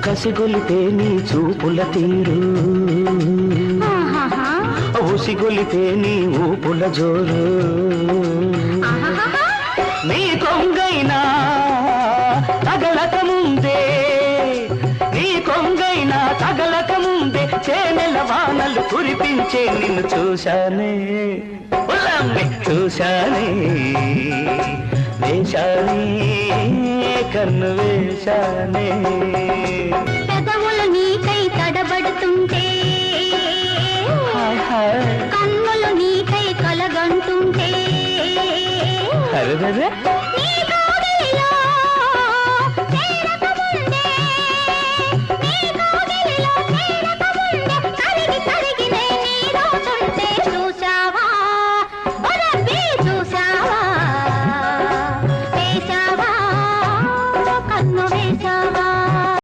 కసిగొలితే నీ చూపుల తీరు, ఊసిగొలితే నీ ఊపుల జోరు. నీ కొంగైనా తగలక ముందే, నీ కొంగైనా తగలక ముందే చేనెల వానలు కురిపించే నిన్ను చూశానే, చూశానే, వేశానే, కన్ను వేశానే. పెదవులు నీకై తడబడుతుంటే, కన్నులు నీకై కలగంటుంటే, అరే